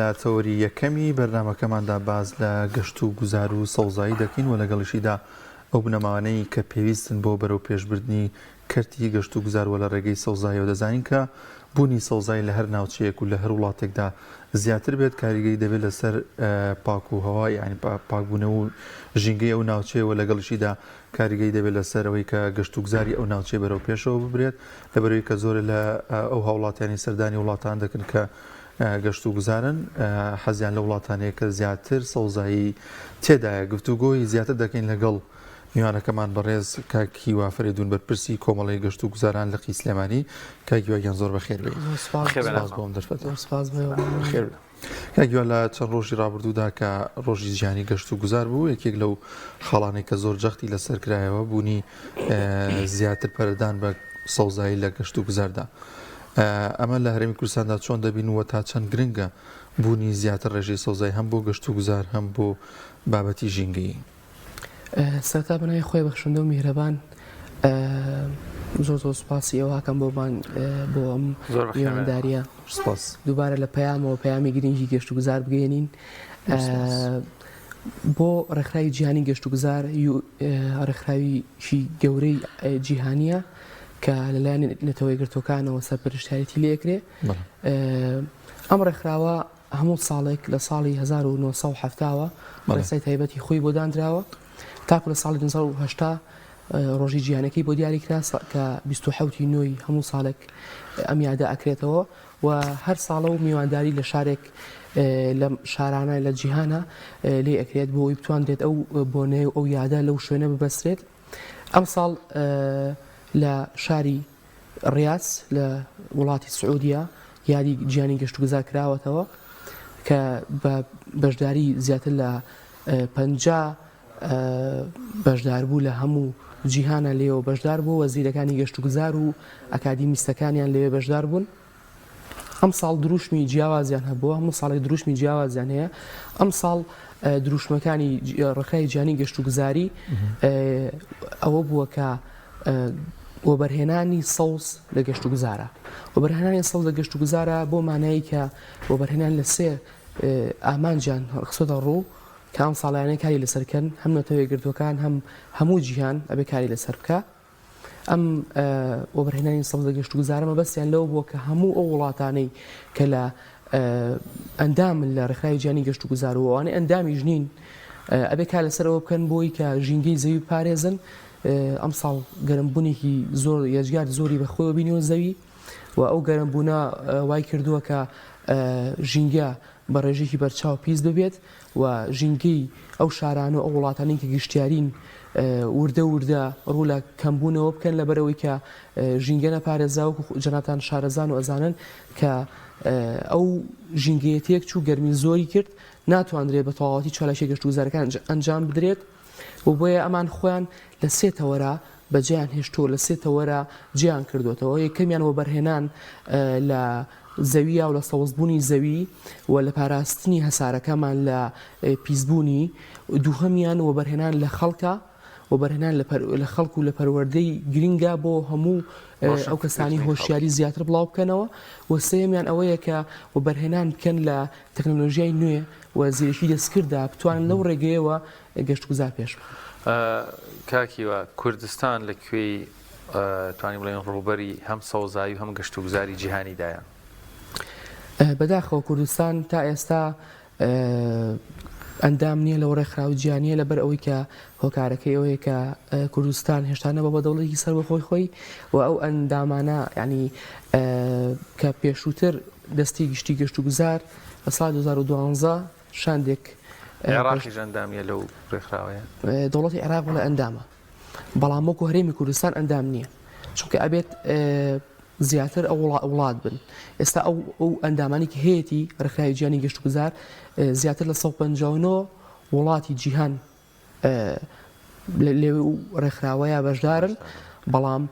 لە تەوەری یەکەمی بەرنامەکەماندا باز لە گەشت و گوزار و سەوزایی دەکەین و لەگەڵیشیدا ئەو بنەماوانەی کە پێویستن بۆ بەرەو پێشبردننی کەرتی گەشت و گوزارەوە لە ڕێگەی سەوزایەوە دەزانین کە بوونی سەوزای لە هەر ناوچەیەک و لە هەر وڵاتێکدا زیاتر بێت کاریگەری دەبێت لەسەر پاک و هەوا یعنی پاکبوونە و ژینگەی ئەو ناوچەیەوە لەگەڵیشیدا کاریگەری دەبێت لەسەرەوەی کە گەشت و گوزاری ئەو ناوچەی بەرەو پێشەوە ببرێت لەبەرەوەی کە زۆر لە ئەو هاوڵاتیانی سەردانی وڵاتان دەکەن کە گەشت و گوزارن حەزیان لە وڵاتانەیە کە زیاتر سەوزایی تێدایە گفتوگۆی زیاتر دەکەین لەگەڵ میوانەکەمان بەڕێز کاکی وافرێدون بەرپرسی کۆمەڵی گەشت و گوزاران لە قی سلێمانی کاگیواگیان زۆر بەخێر بێت بۆم دەرفەت کاگیوا لە چەند ڕۆژی ڕابردوودا کە ڕۆژی ژیانی گەشت و گوزار بوو یەکێک لەو خاڵانەی کە زۆر جەختی لەسەر کرایەوە بوونی زیاتر پەردان بە سەوزایی لە گەشت و گوزاردا ئەمە لە هەرێمی کوردستاندا چۆن دەبینەوە تا چەند گرنگە بوونی زیاتر ڕێژەی سەوزای هەم بۆ گەشت و گوزار هەم بۆ بابەتی ژینگەیی سەرتا بنای خۆی بەخشندە و میهرەبان زۆر زۆر سوپاسی ئەوە کەم بۆمان بۆ ئەم میوانداریە دووبارە لە پەیامەوە پەیامی گرنگی گەشت و گوزار بگەێنین بۆ ڕێکخراوی جیهانی گەشت و گوزار ڕێکخراویشی گەورەی جیهانیە کە لەلایەن نەتەوەی گرتوەکانەوە سەرپەرشتیارەتی لێکرێ ئەم ڕێکخراوە هەموو ساڵێک لە ساڵی 1970ەوە ڕێسای تایبەتی خۆی بۆ دانراوە تاکو لە ساڵی 1970 ڕۆژی جیهانەکەی بۆ دیاریکرا کە 27 نۆی هەموو ساڵێک ئەم یادە ئەکرێتەوە و هەر ساڵە و میوانداری لە شارێک لە شارانە لە جیهانە لێ ئەکرێت بۆ ئەوی بتوانرێت ئەو بۆنەیە و ئەو یادە لەو شوێنە ببەسترێت ئەم ساڵ لە شاری ڕیاض لە وڵاتی سعودیە یادی جیهانی گەشت و گوزار کراوەتەوە کە بە بەشداری زیاتر لە 50 بەشدار بوو لە هەموو جیهانە لێەوە بەشدار بوو وەزیرەکانی گەشت و گوزار و ئەکادیمیستەکانیان لەوێ بەشدار بوون ئەم ساڵ دروشمی جیاوازیان هەبووە هەموو ساڵی دروشمی جیاوازیان هەیە ئەم ساڵ دروشمەکانی ڕێکخراوی جیهانی گەشت و گوزاری ئەوە بووە کە وەبەرهێنانی سەوز لە گەشت و گوزارە وەبەرهێنانی سەوز لە گەشت و گوزارە بۆ مانایی کە وەبەرهێنان لە سێ ئامانجیان خستۆتە ڕوو کە ئەم ساڵیانەی کاری لەسەرکەن هەم نەتەوەی گرتوەکان هەم هەموو جیهان ئەبێ کاری لەسەر بکە ئەم وەبەرهێنانی سەوز لە گەشت و گوزارەمە بەستیان لەوە بووە کە هەموو ئەو وڵاتانەی کە لە ئەندامن لە ڕێکخراوی جیهانی گەشت و گوزارەوەوانەی ئەندامی ژنین ئەبێ کار لەسەرەوە بکەن بۆی کە ژینگەی زەوی پارێزن ئەم ساڵ گەرمبوونێکی زۆر یەجگار زۆری بەخۆیەوە بینیەوە زەوی و ئەو گەرمبوونە وای کردووە کە ژینگە بە ڕێژێکی بەرچاو پیس ببێت و ژینگەی ئەو شارانە و ئەو وڵاتانی کە گشتیارین وردە ڕوو لە کەمبوونەوە بکەن لەبەرەوەی کە ژینگە نەپارێزا و جەناتان شارەزان و ئەزانن کە ئەو ژینگەیەتێک چوو گەرمی زۆری کرد ناتوانرێت بە تەواوەتی چالشی گەشت و گوزارەکان ئەنجام بدرێت و بۆیە ئەمان خۆیان لە سێ تەوەرە بەجیان هێشتۆ لە سێ تەوەرە جیان کردوێتەوە یەکەمیان وەبەرهێنان لە زەویە و لە سەوزبوونی زەوی و لە پاراستنی هەسارەکەمان لە پیسبوونی دووهەمیان وەبەرهێنان لە خەڵکە وەبەرهێنان لە خەڵک و لە پەروەردەی گرنگە بۆ هەموو ئەو کەسانی هۆشیاری زیاتر بڵاو بکەنەوە و سێمیان ئەوەیە کە وەبەرهێنان بکەن لە تەکنۆلۆژیای نوێ و زیرەکی دەستکردا بتوانن لەو ڕێگەیەوە گەشت و گوزار پێش کاکیوە کوردستان لەکوێی توانی بڵێن ڕووبەری هەم سەوزایی و هەم گەشت و گوزاری جیهانیدایە بەداخەوە کوردستان تا ئێستا ئەندام نییە لەو ڕێکخراوی جیهانیە لەبەر ئەوەی کە هۆکارەکەی ئەوەیە کە کوردستان هێشتا نەبە بە دەوڵەتی سەر بە خۆی و ئەو ئەندامانە ینی کە پێشووتر دەستی گشتی گەشت و گوزار لە ساڵ 2012 شاندێک عێراقی ئەندامیە لەو ڕێکخراوەیە دەوڵەتی عێراق لە ئەندامە بەڵام وەکو هەرێمی کوردستان ئەندام نییە چونکە ئەبێت زیاتر ئەو وڵات بن ئێستا ئەو ئەندامانی کە هەیەی ڕێکخراوی جیهانی گەشت و گوزار زیاتر لە 159 وڵاتی جیهان لێ ڕێکخراوەیە بەشدارن بەڵام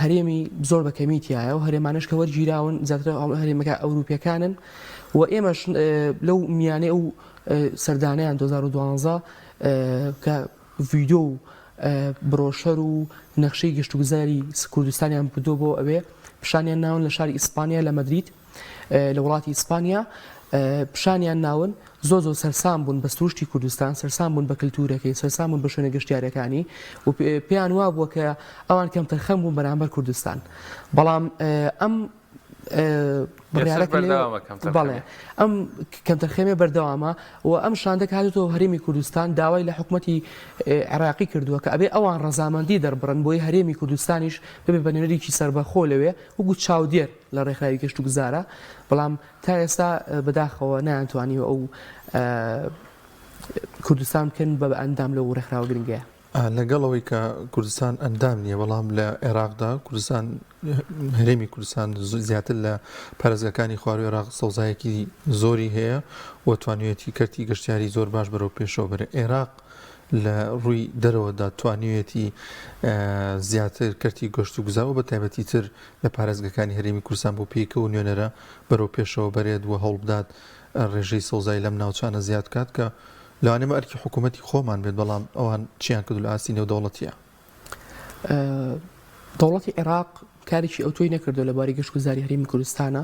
هەرێمی زۆر بە کەمیتیایە و هەرێمانش کە وەرگیراون زیاتر هەرێمەکە ئەوروپیەکانن و ئێمەش لەو میانێ ئەو سەردانیان 2012 کە ڤیدۆ و برۆشەر و نەخشەی گەشت و گوزاری کوردستانیان بردۆ بۆ ئەوێ پیشانیان ناون لە شاری ئیسپانیا لە مەدرید لە وڵاتی ئیسپانیا پیشانیان ناون زۆ سەرسام بوون بە سروشتی کوردستان سەرسام بوون بە کللتورەکەی سەرسام بوون بە شوێنە گەشتیارەکانی و پێیان وا بووە کە ئەوان کەم تەرخەم بوون بەرامبەر کوردستان بەڵام ئەم بەڵێ ئەم کەمتەرخێمێ بەردەوامە و ئەم شاندەک هاتوتەوە هەرێمی کوردستان داوای لە حکوومەتی عێراقی کردووە کە ئەبێ ئەوان ڕەزامەندی دەربڕن بۆی هەرێمی کوردستانیش ببێ بە نوێنەرێکی سربەخۆ لەوێ وەکو چاودێر لە ڕێکخراوی گەشت و گوزارە بەڵام تا ئێستا بەداخەوە نەیانتوانیوە ئەو کوردستان بکەن بە ئەندام لەو ڕێکخراوە گرنگەیە لەگەڵەوەی کە کوردستان ئەندام نییە بەڵام لە عێراقدا کوردستان هەرێمی کوردستان زیاتر لە پارێزگاکانی خواروی عێراق سەوزایەکی زۆری هەیە و توانوێتی کەرتی گەشتیاری زۆر باش بەرەو پێشەوە بەرە عێراق لە ڕووی دەرەوەدا توانوێتی زیاتر کەرتی گەشت و گوزار و بە تایبەتی تر لە پارێزگاکانی هەرێمی کوردستان بۆ پێیکە و نوێنەرە بەرەو پێشەوە بەرێت و هەوڵ بدات ڕێژەی سەوزای لەم ناوچانە زیاد کات کە لەوانەیە ئەرکی حکوومەتی خۆمان بێت بەڵام ئەوان چیان کردو لە ئاستی نێودەوڵەتیە دەوڵەتی عێراق کارێکی ئەو تۆی نەکردو لەبارەی گەشت گوزاری هەرێمی کوردستانە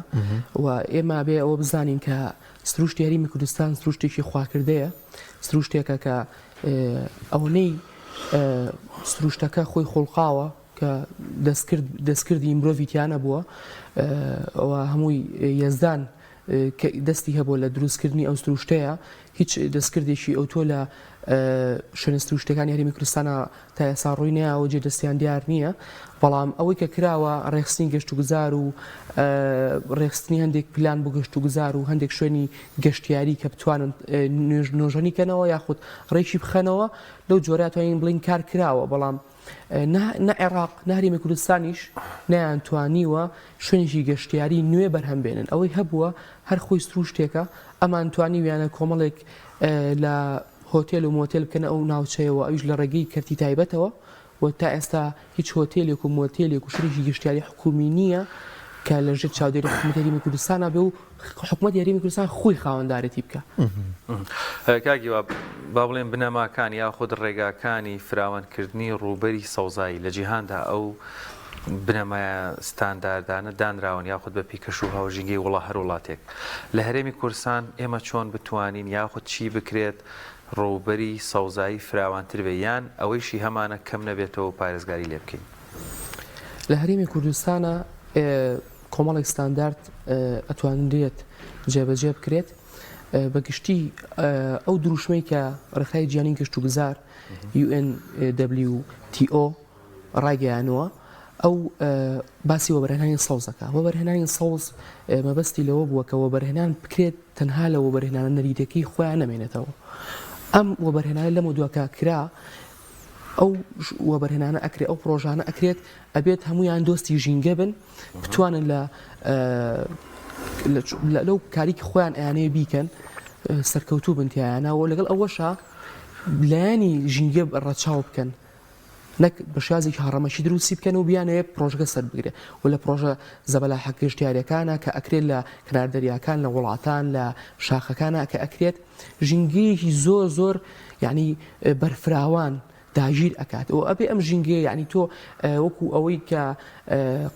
و ئێمە بێ ئەوە بزانین کە سروشتی هەرێمی کوردستان سروشتێکی خواکردەیە سروشتێکە کە ئەوەنەی سروشتەکە خۆی خۆڵقاوە کە دەستکردی مرۆڤیتیانە بووە ئەوە هەمووی یەزدان دەستی هەبوو لە دروستکردنی ئەو سروشتەیە هیچ دەستکردێکی ئەو تۆ لە شوێنە سروشتەکانی هەرێمی کوردستانە تا ئێستا ڕووی نەیەوە جێ دەستیان دیار نییە بەڵام ئەوەی کە کراوە ڕێخستنی گەشت و گوزار و ڕێخستنی هەندێک پلان بۆ گەشت و گوزار و هەندێک شوێنی گەشتیاری کە بتوانن نۆژەنیکەنەوە یاخود ڕێکی بخەنەوە لەو جۆرە توانین بڵین کار کراوە بەڵام نە عێراق نهرێمی کوردستانیش نەیانتوانیوە شوێنێکی گەشتیاری نوێ بەرهەمبێنن ئەوەی هەبووە هەر خۆی سروشتێکە ئەمان توانی ویانە کۆمەڵێک لە هۆتێل و مۆتێل بکەنە ئەو ناوچەیەوە ئەویش لە ڕێگەی کەرتی تایبەتەوە و تا ئێستا هیچ هۆتێلێک و مۆتێلێک و شوێنێکی گەشتیاری حکومی نییە کە لەژێر چاودێری حکوومەتی هەرێمی کوردستانە بێ و حکوومەتی هەرێمی کوردستان خۆی خاوەندارەتی بکە کاکی با بڵێن بنەماکان یاخود ڕێگاکانی فراوانکردنی ڕووبەری سەوزایی لە جیهاندا ئەو بنەمایە ستانداردانە دانراون یاخود بە پیکەش و هاوژینگەی وڵا هەر وڵاتێک لە هەرێمی کوردستان ئێمە چۆن بتوانین یاخود چی بکرێت ڕووبەری سەوزایی فراوانتر بێ یان ئەوەیشی هەمانە کەم نەبێتەوە و پارێزگاری لێ بکەین لە هەرێمی کوردستانە کۆمەڵێک ستاندارد ئەتوانرێت جێبەجێ بکرێت بەگشتی ئەو دروشمەی کە ڕێکخراوی جیهانی گەشت و گوزار UNWTO ڕاگەیانەوە ئەو باسی وەبەرهێنانی سەوزەکە وەبەرهێنانی سەوز مەبەستی لەوە بووە کە وەبەرهێنان بکرێت تەنها لە وەبەرهێنانە نەریتەکەی خۆیان نەمێنێتەوە ئەم وەبەرهێنانە لەمە دووەکە کرا ئەو وەبەرهێنانە ئەکرێت ئەو پرۆژانە ئەکرێت ئەبێت هەمویان دۆستی ژینگە بن بتوانن لەو کاریکی خۆیان ئەیانەیە بیکەن سەرکەوتوو بنتیانەوە لەگەڵ ئەوەشە لایانی ژینگە ڕەچاو بکەن نەک بە شازێکی هەڕەمەشی دروستی بکەن و بیانەیە پرۆژەکە سەر بگرێت و لە پرۆژە زەبەلا گەشتیاریەکانە کە ئەکرێت لە کناردەریاکان لە وڵاتان لە شاخەکانە کە ئەکرێت ژینگەیەکی زۆر یعنی بەرفراوان داگیر ئەکات و ئەبێ ئەم ژینگەیە یعنی تۆ وەکو ئەوەی کە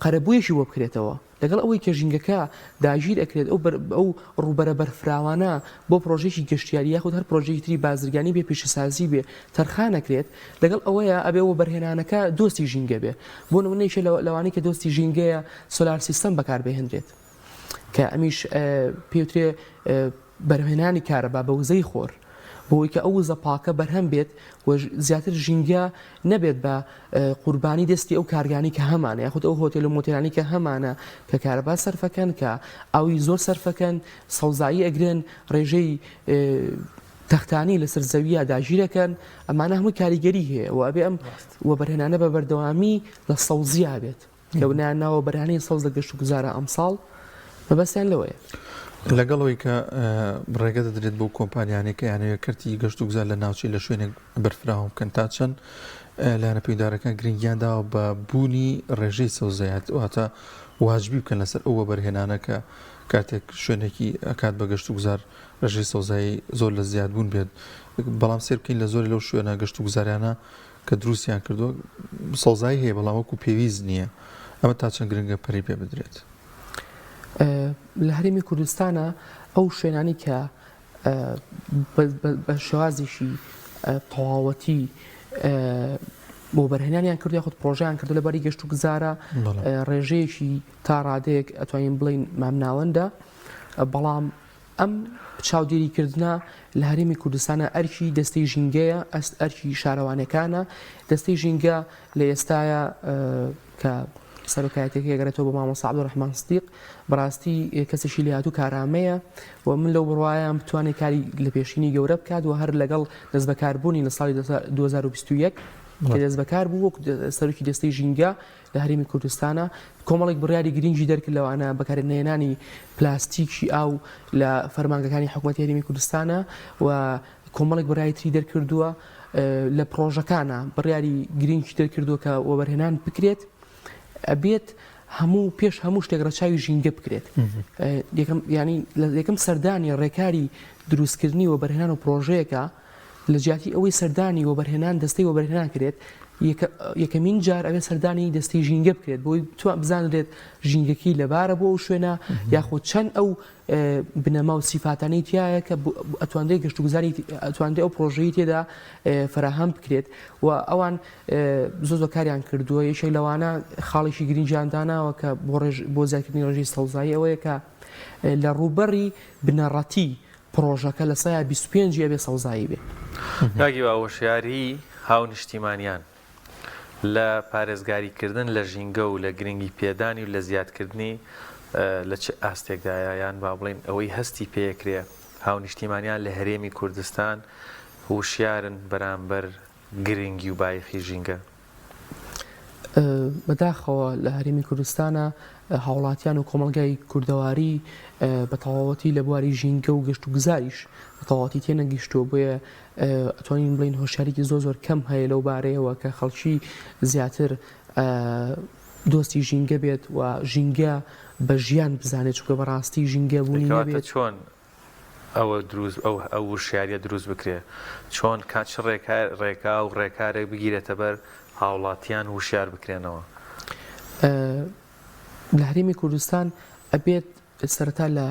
قەرەبوویەکی بۆ بکرێتەوە لەگەڵ ئەوەی کە ژینگەکە داگیر ئەکرێت ئەو ڕووبەرە بەرفراوانە بۆ پرۆژێکی گەشتیاری یاخود هەر پرۆژێکی تری بازرگانی بێ پیشەسازی بێ تەرخانەکرێت لەگەڵ ئەوەیە ئەبێ وەبەرهێنانەکە دۆستی ژینگە بێ بۆ نمونەیەکە لەوانەیە کە دۆستی ژینگەیە سۆلار سیستەم بەکاربهێنرێت کە ئەمیش پێوترێ بەرهێنانی کارەبا بە وزەی خۆر بۆی کە ئەو وزە پاکە بەرهەم بێت و زیاتر ژینگە نەبێت بە قوربانی دەستی ئەو کارگانی کە هەمانە یاخود ئەو هۆتێل و مۆتێلانی کە هەمانە کە کارەبا سەرفەکەن کە ئەوی زۆر سەرفەکەن سەوزایی ئەگرن ڕێژەی تەختانی لەسەر زەویە داگیرەکەن ئەمانە هەموو کاریگەری هەیە و ئەبێ ئەم وەبەرهێنانە بە بەردەوامی لە سەوزیا بێت کەونیان ناوە بەرهانەی سەوز لە گەشت و گوزارە ئەمساڵ مەبەستیان لەوەیە لەگەڵەوەی کە ڕێگە دەدرێت بۆ کۆمپانیانێک کە یانەیە کەرتی گەشت و گوزار لە ناوچی لە شوێنێک بەرفراوە بکەن تا چەند لایەنە پەیدارەکان گرنگیانداوە بە بوونی ڕێژەی سەوزایەت واتە واجبی بکەن لەسەر ئەو وەبەرهێنانە کە کاتێک شوێنێکی ئەکات بە گەشت و گوزار ڕێژەی سەوزایی زۆر لە زیادبوون بێت بەڵام سێر بکەین لە زۆری لەو شوێنە گەشت و گوزاریانە کە دروستیان کردووە سەوزایی هەیە بەڵام وەکو پێویست نییە ئەمە تا چەند گرنگە پەری پێ بدرێت لە هەرێمی کوردستانە ئەو شوێنانی کە بە شێوازێکی تەواوەتی بۆ بەرهێنانیان کرد یاخود پرۆژەیان کردو لەبەری گەشت و گوزارە ڕێژەیەکی تا ڕادەیەک ئەتوانین بڵین مامناوەندە بەڵام ئەم چاودێریکردە لە هەرێمی کوردستانە ئەرکی دەستەی ژینگەیە ئەرکی شارەوانەکانە دەستەی ژینگە لە ئێستاە کە سەرۆکایەتێکی ئەگەرێتەوە بە مامۆستا عەبدوڕەحمان سدیق بەڕاستی کەسێکی لێهاتوو کارامەیە و من لەو بڕواایان بتوانێت کاری لە پێشینی گەورە بکات و هەر لەگەڵ دەست بەکاربوونی لە ساڵی 2021 کە دەست بەکار بوو وەک سەرۆکی دەستەی ژینگە لە هەرێمی کوردستانە کۆمەڵێک بڕیاری گرنگی دەرکرد لەوانە بەکارهێنانی پلاستیکی ئاو لە فەرمانگەکانی حکوومەتی هەرێمی کوردستانە و کۆمەڵێک بڕیاری تری دەرکردووە لە پرۆژەکانە بڕیاری گرنگی دەرکردووە کە وەبەرهێنان بکرێت ئەبێت پێش هەموو شتێک ڕەچاوی ژینگە بکرێت ینی یەکەم سەردانی ڕێکاری دروستکردنی و بەرهێنان و پرۆژەیەکە لە جیاتی ئەوەی سەردانی وەبەرهێنان دەستەی وەبەرهێنان کرێت یەکەمین جار ئەوێ سەردانی دەستەی ژینگە بکرێت بۆی بزانرێت ژینگەکی لەبارە بۆ ئەو شوێنە یاخود چەند ئەو بنەما و سیفاتانەی تایە کە ئەتوانندەی گەشت و گوزاری ئەتوانندەی ئەو پرۆژەی تێدا فراهەم بکرێت و ئەوان زۆ کاریان کردووە یەکێک لەوانە خاڵێکی گرنگیانداناوە کە بۆ زیادکردنی ڕێژەی سەوزایی ئەوەیە کە لە ڕووبەری بنەڕەتی پرۆژەکە لە سایە 25 ئەبێ سەوزایی بێ کاگی وشیاری هاو نیشتیمانیان لە پارێزگاریکردن لە ژینگە و لە گرنگی پێدانی و لە زیادکردنی لە چه ئاستێکدایە یان با بڵین ئەوەی هەستی پێکرێ هاو نیشتیمانیان لە هەرێمی کوردستان وشیارن بەرامبەر گرنگی و بایەخی ژینگە بەداخەوە لە هەرێمی کوردستانە هاوڵاتیان و کۆمەلگای کوردەواری بە تەواوەتی لە بواری ژینگە و گەشت و گوزاریش بە تەواوەتی تێنەگەیشتووە بۆیە ئەتوانین بڵین هۆشیارێکی زۆر کەم هەیە لەو بارەیەوە کە خەڵکی زیاتر دۆستی ژینگە بێت و ژینگە بە ژیان بزانێت چونکە بەڕاستی ژینگە بوونی نەبێت چۆن ئەوە دروست ئەو وشیاریە دروست بکرێ چۆن کاچ ڕێکا و ڕێکارێک بگیرێتە بەر هاوڵاتیان وشیار بکرێنەوە لە هەرێمی کوردستان ئەبێت سەرەتا لە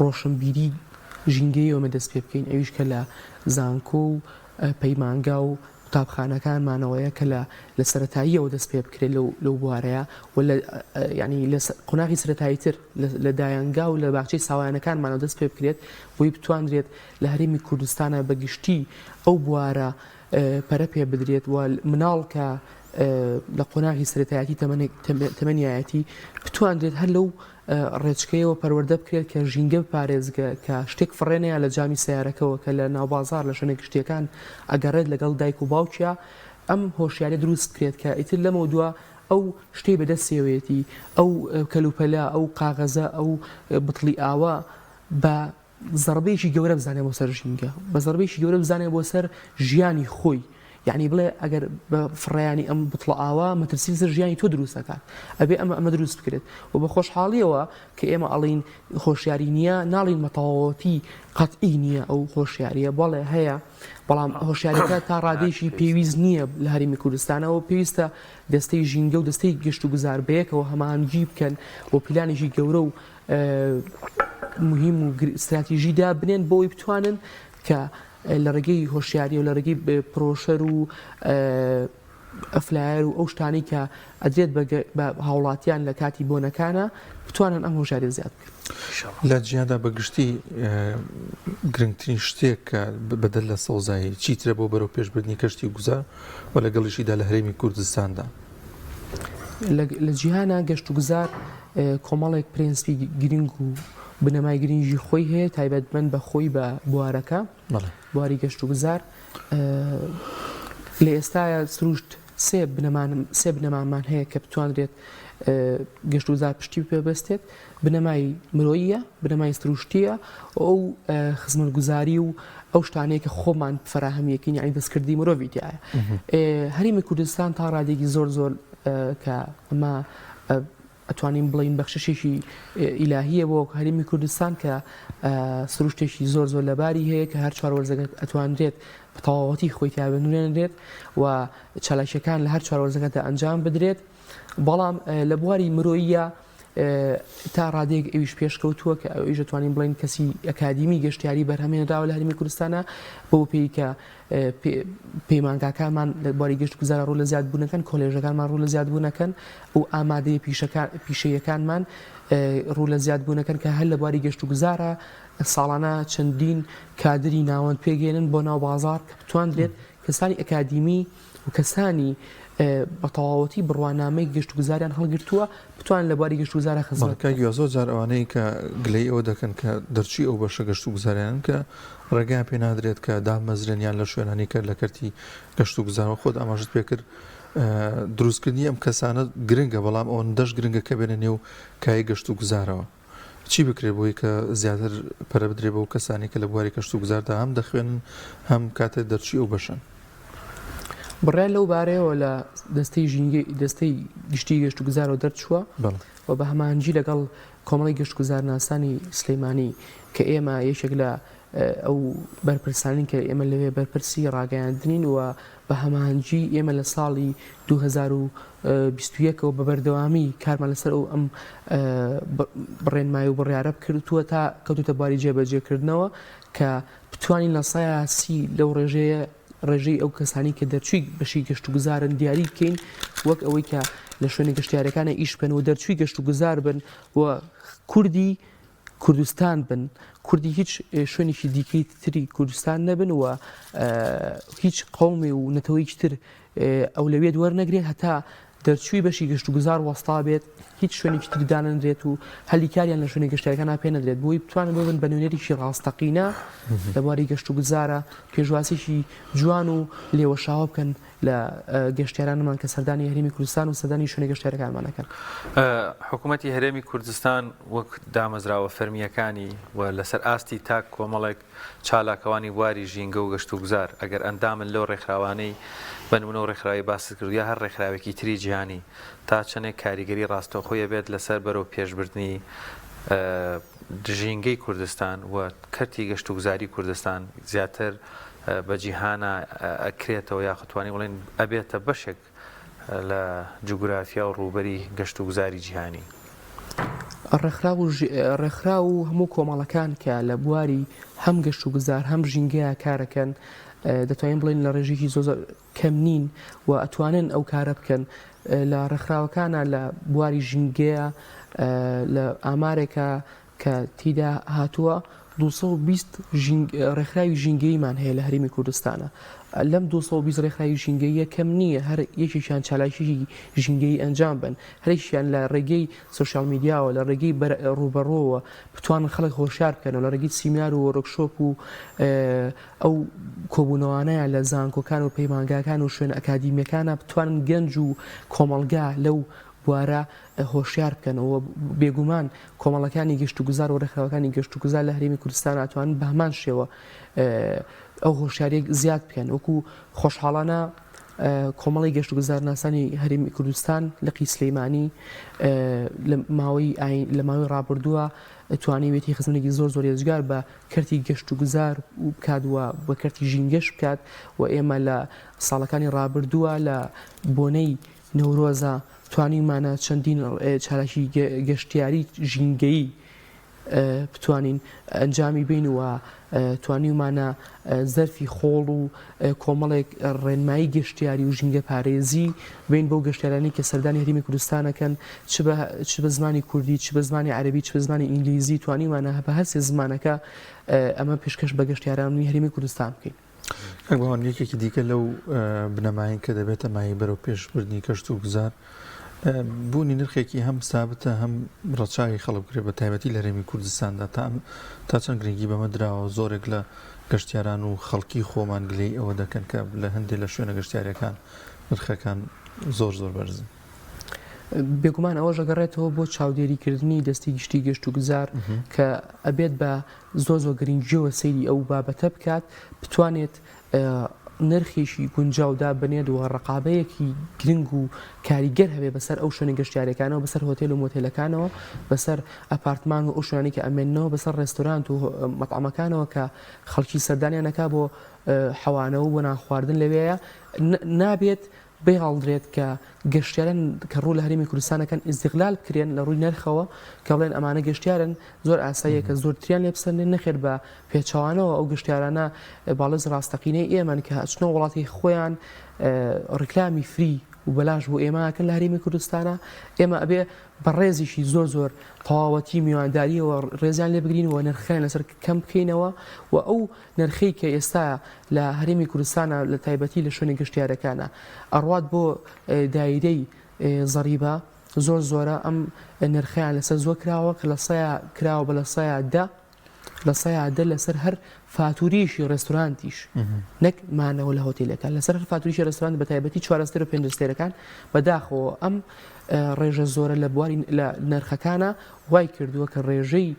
ڕۆشنبیری ژینگەی ئەومە دەست پێ بکەین ئەویش کە لە زانکۆ و پەیمانگا و قوتابخانەکانمانەوەیە کە لە سەرەتاییەوە دەست پێ بکرێت لەو بوارەیە ینی لە قۆناغی سەرەتاییتر لە دایانگا و لە باخچەی ساوایانەکانمانەوە دەست پێ بکرێت بۆی بتوانرێت لە هەرێمی کوردستانە بەگشتی ئەو بوارە پەرە پێ بدرێت و مناڵ کە لە قۆناغی سەرەتایەتی تەمەنیایەتی بتوانرێت هەر لەو ڕێچکەیەوە پەروەردە بکرێت کە ژینگە بپارێزگە کە شتێک فڕێنەیە لە جامی سیارەکەەوە کە لە ناوبازار لە شوێنێک شتەکان ئەگەڕێت لەگەڵ دایک و باوکیە ئەم هۆشیارە دروست بکرێت کە ئیتر لەمە دووە ئەو شتەی بەدەستێوێتی ئەو کەلوپەلا ئەو قاغەزە ئەو بتڵی ئاوە بە زەربەیەکی گەورە بزانێت بۆ سەر ژینگە بە زەربەیەکی گەورە بزانێت بۆ سەر ژیانی خۆی یعنی بڵێ ئەگەر بە فڕیانی ئەم بتڵە ئاوا مەترسی سەر ژیانی تۆ دروستەکات ئەبێ ئەمە دروست بکرێت و بە خۆشحاڵیەوە کە ئێمە ئەڵین خۆشیاری نییە ناڵین مەتەواوەتی قەتئی نییە ئەو خۆشیاریە بەڵێ هەیە بەڵام هۆشیاریەکە تا ڕادێکی پێویست نییە لە هەرێمی کوردستانەوە پێویستە دەستەی ژینگە و دەستەی گەشت و گوزار بەیەکەوە هەمانگی بکەن بۆ پلانێکی گەورە و مهم و استراتیژیدا بنێن بۆی بتوانن کە لە ڕێگەی هۆشیاری و لە ڕێگەی پرۆشەر و ئەفلایر و ئەو شتانی کە ئەدرێت بە هاوڵاتیان لە کاتی بۆنەکانە بتوانن ئەم هۆشیاری زیاد بکەن لە جیهاندا بەگشتی گرنگترین شتێک کە بەدەل لە سەوزایی چیترە بۆ بەرەو پێشبردننی کەشتی گوزار و لەگەڵیشیدا لە هەرێمی کوردستاندا لە جیهانە گەشت و گوزار کۆمەڵێک پرینسپی گرنگ و بنەمای گرنگی خۆی هەیە تایبەتمەند بە خۆی بە بوارەکە بواری گەشت و گوزار لە ئێستاە سروشت سێ بنەمامان هەیە کە بتوانرێت گەشت و گوزار پشتی پێبەستێت بنەمای مرۆییە بنەمای سروشتیە ئەو خزمەتگوزاری و ئەو شتانەیە کە خۆمان فراهەمیەکەین یعنی دەستکردی مرۆڤی تایە هەرێمی کوردستان تا ڕادێکی زۆر کە ئەمە ئەتوانین بڵین بەخششێکی ئیلاهیە بۆ هەرێمی کوردستان کە سروشتێکی زۆر لەباری هەیە کە هەر چوار وەرزەکەت ئەتوانرێت بە تەواوەتی خۆی تابنوێنرێت و چالاکیەکان لە هەر چوار وەرزەکەتە ئەنجام بدرێت بەڵام لە بواری مرۆییە تا ڕادێک ئەویش پێشکەوتووە کە ئەویش دەتوانین بڵین کەسی ئەکادیمی گەشتیاری بەرهەمێنراوە لە هەرێمی کوردستانە بۆ پێی کە پەیمانگاکانمان لە بواری گەشت و گوزارە ڕوو لە زیادبوونەکەن کۆلێژەکانمان ڕوو لە زیادبوونەکەن و ئامادەی پیشەیەکانمان ڕوو لە زیادبوونەکەن کە هەر لە بواری گەشت و گوزارە ساڵانە چەندین کادری ناوەند پێگەێنن بۆ ناو بازار کە بتوانرێت کەسانی ئەکادیمی و کەسانی بە تەواوەتی بڕوانامەی گەشت و گوزاریان هەڵگرتووە بتوان لە بواری گەشت و گوزارە خزمەتکە زۆر جار ئەوانەی کە گلەی ئەوە دەکەن کە دەرچی ئەو بەشە گەشت و گوزاریان کە ڕێگایان پێ نادرێت کە دامەزرێنیان لە شوێنانی کرد لە کەرتی گەشت و گوزارەوە خۆت ئاماژت پێکرد دروستکردنی ئەم کەسانە گرنگە بەڵام ئەوەن دەش گرنگە کە بێنە نێو کای گەشت و گوزارەوە چی بکرێت بۆی کە زیاتر پەرە بدرێ بە و کەسانی کە لە بواری گەشت و گوزاردا هەم دەخوێنن هەم کاتێک دەرچی ئەو بەشن بڕێ لەو بارەیەوە لە دەستەی گشتی گەشت و گوزارەوە دەرچووە و بە هەمانجی لەگەڵ کۆمەڵی گەشت و گوزارناسانی سلەیمانی کە ئێمە یەکێک لە ئەو بەرپرسانین کە ئێمە لەوێ بەرپرسی ڕاگەیاندنین و بە هەمانجی ئێمە لە ساڵی 2021ەوە بە بەردەوامی کارمان لەسەر ئەو ئەم بڕێنمایی و بڕیارە کردووە تا کەوتوتە بواری جێبەجێکردنەوە کە بتوانین لە سایاسی لەو ڕێژەی ئەو کەسانی کە دەرچووی بەشی گەشت و گوزارن دیاری بکەین وەک ئەوەی کە لە شوێنی گەشتیارەکانە ئیش بن و دەرچووی گەشت و گوزار بن و کوردی کوردستان بن کوردی هیچ شوێنێکی دیکەی تری کوردستان نەبن و هیچ قەومی و نەتەوەیەکی تر ئەو لەوێت وەرنەگرێت هەتا دەرچووی بەشی گەشت و گوزار وەستا بێت هیچ شوێنێکی تر دانەنرێت و هەلیکاریان لە شوێنی گەشتیارەکان پێ نەدرێت بۆی بتوانن ببن بە نوێنەرێکی ڕاستەقینە لە بواری گەشت و گوزارە پێشواسێکی جوان و لێوەشاوە بکەن لە گەشتیارانمان کە سەردانی هەرێمی کوردستان و سەردانی شوێنی گەشتیارەکانمانەکەن حکوومەتی هەرێمی کوردستان وەک دامەزراوە فەرمیەکانی و لەسەر ئاستی تاک کۆمەڵێک چالاکەوانی بواری ژینگە و گەشت و گوزار ئەگەر ئەندامن لەو ڕێکخراوانەی بنمونە ڕێکخراوی باست کرد یا هەر ڕێکخراوێکی تری جیهانی تا چەندێک کاریگەری ڕاستەوخۆیە بێت لەسەر بەرەو پێشبردننی ژینگەی کوردستان و کەرتی گەشت و گوزاری کوردستان زیاتر بە جیهانە ئەکرێتەوە یاخوتوانی بڵێن ئەبێتە بەشێک لە جوگرافیا و ڕووبەری گەشت و گوزاری جیهانی ڕێکخرا و هەموو کۆمەڵەکان کە لە بواری هەم گەشت و گوزار هەم ژینگەیە کارەکەن دەتوانین بڵێن لە ڕێژێکی زۆر کەم نین و ئەتوانن ئەو کارە بکەن لە ڕێکخراوەکانە لە بواری ژینگەیە لە ئامارێکە کە تیدا هاتووە 220 ڕێکخراوی ژینگەیمان هەیە لە هەرێمی کوردستانە لەم 220 ڕێکخراوی ژینگەیە کەم نییە هەر یەکێکیان چالاکی ژینگەی ئەنجام بن هەرێکیان لە ڕێگەی سوشال میدیاوە لە ڕێگەی ڕوبەڕۆوە بتوانن خەڵک هۆشیار بکەنەوە لە ڕێگەی سیمینار و وەرکشۆپ و ئەو کۆبوونەوانەیە لە زانکۆکان و پەیمانگاکان و شوێن ئەکادیمیەکانە بتوانن گەنج و کۆمەڵگا لەو بوارە هۆشیار بکەنەوە بێگومان کۆمەڵەکانی گەشت و گوزار و ڕێکخراوەکانی گەشت و گوزار لە هەرێمی کوردستان ئەتوانن بە هەمان شێوە ئەو هۆشیارێک زیاد بکەن وەکو خۆشحاڵانە کۆمەڵی گەشت و گوزارناسانی هەرێمی کوردستان لقی سلەیمانی لە ماوەی ڕابردووە توانیوێتی خزمێکی زۆر زۆر ێزگار بە کەرتی گەشت و گوزار و بکات وە بە کەرتی ژینگەش بکات و ئێمە لە ساڵەکانی ڕابردووە لە بۆنەی نەورۆزە توانیمانە چەندین چالاکی گەشتیاری ژینگەیی بتوانین ئەنجامی بین و توانیمانە زەرفی خۆڵ و کۆمەڵێک ڕێنمایی گەشتیاری و ژینگە پارێزی بین بەو گەشتیارانی کە سەردانی هەرێمی کوردستانەکەن چ بە زمانی کوردی چ بە زمانی عەرەبی چ بە زمانی ئینگلیزی توانیمانە بە هەر سێ زمانەکە ئەمە پێشکەش بە گەشتیارانی هەرێمی کوردستان بکەین. ئەگەڵان یەکێکی دیکە لەو بنەماین کە دەبێتە مای بەرەو پێشبردننی کەشت و گوزار بوونی نرخێکی هەم سابتە هەم ڕەچاوی خەڵک بکرێت بە تایبەتی لە هەرێمی کوردستاندا تا چەند گرنگی بەمە درراوە زۆرێک لە گەشتیاران و خەڵکی خۆمان گلەی ئەوە دەکەن کە لە هەندێک لە شوێنە گەشتیارەکان نرخەکان زۆر بەرزن. بێگومان ئەوە ژەگەڕێتەوە بۆ چاودێریکردنی دەستی گشتی گەشت و گوزار کە ئەبێت بە زۆر گرنگیەوە سەیری ئەو بابەتە بکات بتوانێت نرخێکی گونجاودا بنێت و ڕقابەیەکی گرنگ و کاریگەر هەبێ بەسەر ئەو شوێنی گەشتیارەکانەوە بەسەر هۆتێل و مۆتێلەکانەوە بەسەر ئەپارتمان و ئەو شوێنانی کە ئەمێنەوە بەسەر ڕێستۆرانت و مەطعەمەکانەوە کە خەڵکی سەردانیانەکە بۆ حەوانەوە بۆ نان خواردن لەوەیە نابێت بێ هەڵدرێت کە گەشتیاران کە ڕوو لە هەرێمی کوردستانەکان ئیزدیغلال بکرێن لە ڕووی نرخەوە کە بڵێن ئەمانە گەشتیارن زۆر ئاساییە کە زۆرتریان لێ بسەندێن نەخێر بە پێچەوانەوە ئەو گەشتیارانە باڵز ڕاستەقینەی ئێمەن کە ئەچنە وڵاتی خۆیان ڕکلامی فری و بەلاش بۆ ئێمەکەن لە هەرێمی کوردستانە ئێمە ئەبێ بە ڕێزیشی زۆر تەواوەتی میوانداریەوە ڕێزیان لێ بگرین و نرخیان لەسەر کەم بکەینەوە و ئەو نرخی کە ئێستا لە هەرێمی کوردستانە لە تایبەتی لە شوێنی گەشتیارەکانە ئەڕوات بۆ دایرەی زەریبە زۆرە ئەم نرخیان لەسەر زۆر کراوە کە لە سەیە کراوە بە لە سەیە لەسەر هەر فاتوریشی ڕێستورانتیش نەک مانەوە لە هۆتێلەکان لەسەر هەر فاتوریشی ڕێستوران بە تایبەتی 4 و 5 ستێرەکان بەداخەوە ئەم ڕێژە زۆرە لە بواری لە نرخەکانە وای کردووە کە ڕێژەی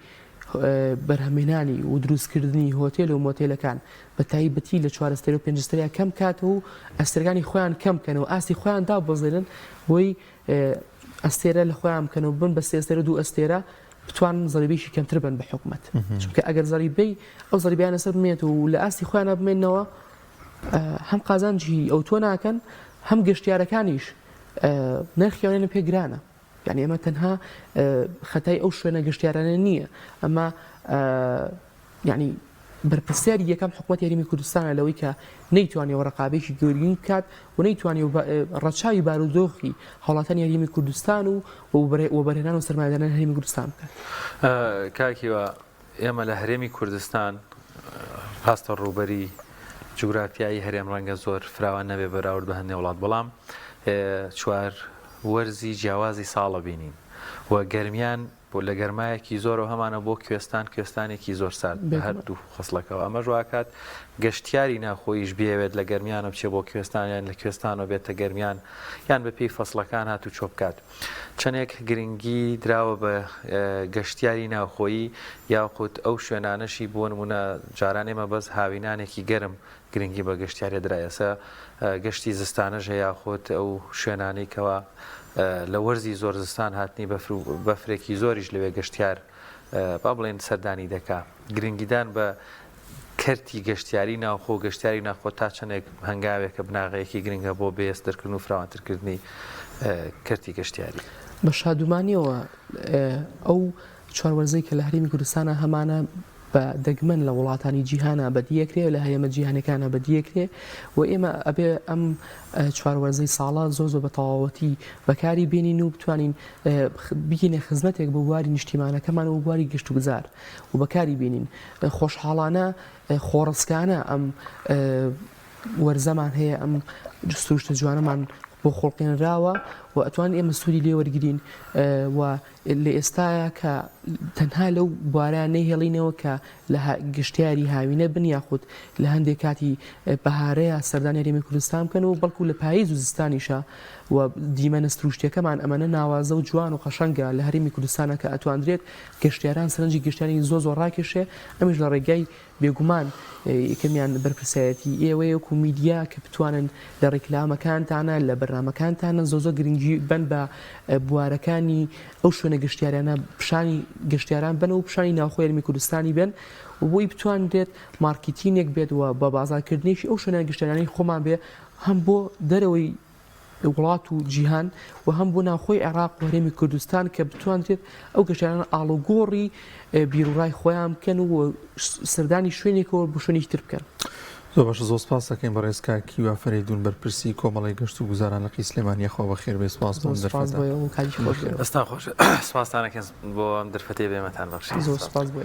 بەرهەمێنانی و دروستکردنی هۆتێل و مۆتێلەکان بە تایبەتی لە 4 و 5 ستێریا کەم کاتەوە و ئەستێرەکانی خۆیان کەم بکەنەوە ئاستی خۆیان دابەزێنن بۆی ئەستێرە لە خۆیان بکەنەوە بن بە 3 ئەستێرە 2 ئەستێرە بتوان زەریبێکی کەمتر بن بە حکومەت چونکە ئەگەر زەریبەی ئەو زەریبیانە سەر بمێت و لە ئاستی خۆیانە بمێنەوە هەم قازانجی ئەو تۆ ناکەن هەم گەشتیارەکانیش نرخیانێنە پێگرانە یعنی ئەمە تەنها خەتای ئەو شوێنە گەشتیارانە نییە ئەمە یعنی بەرپرسیاری یەکەم حکومەتی هەرێمی کوردستانە لەوەی کە نەیتوانێت ڕقابێکی گەورین بکات و نەیتوانێت ڕەچاوی بارودۆخی هەوڵاتانی هەرێمی کوردستان و بەرهێنان و سەرمایهداران هەرێمی کوردستان بکات. کاکیوە ئێمە لە هەرێمی کوردستان ڕاستە ڕووبەری جوگرافیایی هەرێم ڕەنگە زۆر فراوان نەبێ بەراورد بە هەندێک وڵات بەڵام چوار وەرزی جیاوازی ساڵە بینین و گەرمیان بۆ لە گەرمایەکی زۆرەوە هەمانە بۆ کوێستانێکی زۆر سارد بە هەردوو خەسڵەکەەوە ئەمە ژواکات گەشتیاری ناخۆیش بێوێت لە گەرمیانە بچێ بۆ کوێستانیان لە کوێستانەوە بێتە گەرمیان یان بە پێی فەسڵەکان هات و چۆ بکات چەندێک گرنگی دراوە بە گەشتیاری ناوخۆیی یاخود ئەو شوێنانەشی بۆ نمونە جاران ئێمە بەس هاوینانێکی گەرم گرنگی بە گەشتیارێ درایەسە گەشتی زستانەژە یاخۆت ئەو شوێنانەی کەەوە لە وەرزی زۆر زستان هاتنی بەفرێکی زۆریش لەوێ گەشتیار با بڵێن سەردانی دەکا گرنگیدان بە کەرتی گەشتیاری ناوخۆ گەشتیاری ناخۆ تا چەندێک هەنگاوێکە بناغەیەکی گرنگە بۆ بێستدەرکردن و فراوانترکردنی کەرتی گەشتیاری بە شادومانیەوە ئەو چواروەرزەی کە لە هەرێمی کوردستانە هەمانە بە دەگمەن لە وڵاتانی جیهانە بەدیەکرێ لە هەیەمە جیهانەکانە بەدیەکرێ و ئێمە ئەبێ ئەم چواروەرزەی ساڵە زۆر بە تەواوەتی بەکاری بێنین و بتوانین بگینە خزمەتێک بۆ بواری نیشتیمانەکەمان و بواری گەشت و گوزار و بەکاری بێنین خۆشحاڵانە خۆڕسکانە ئەم وەرزەمان هەیە ئەم جستوشتە جوانەمان بۆ خۆڵقێنراوە و ئەتوان ئێمە سوودی لێ وەرگین و لە ئێستاە کە تەنها لەو بوارە نەیهێڵینەوە کە لە گشتیاری هاوینە بن یاخود لە هەندێک کاتی بەهارەیە سەردانی هەرێمی کوردستان بکەن و بەڵکو لە پاییز و زستانیشە و دیمەنە سروشتیەکەمان ئەمەنە ناوازە و جوان و خەشەنگە لە هەرێمی کوردستانە کە ئەتواندرێت گەشتیاران سەرنجی گەشتیاری زۆر ڕاکێشێ ئەمیش لە ڕێگای بێگومان یەکەمیان بەرپرسایەتی ئێوەیە و میدیا کە بتوانن لە ڕێکلامەکانتانە لە بەرنامەکانتانە زۆر گرنگی بن بە بوارەکانی ئەو شوێنە گەشتیارانە پیشانی گەشتیاران بن و پیشانی ناوخۆی هەرێمی کوردستانی بن و بۆی بتوانرێت مارکتینێک بێت و بە بازارکردنیشی ئەو شوێنە گەشتیارانی خۆمان بێ هەم بۆ دەرەوەی وڵات و جیهان و هەم بۆ ناوخۆی عێراق و هەرێمی کوردستان کە بتوانرێت ئەو گەشتیاران ئاڵوگۆڕی بیرڕای خۆیان بکەن و سەردانی شوێنێکەوە بۆ شوێنێکی تر بکەن. زۆر باش زۆر سپاس دەکەین بە ڕێزکا کیوا فەریدون بەرپرسی کۆمەڵی گەشت و گوزاران لە قی سلێمانی خۆ بەخێر بێ سپاس بۆ ئەستا خۆش سپاسانەکەن بۆ ئەم دەرفەتەی بێمەتان بەخشی زۆر سپاس بۆ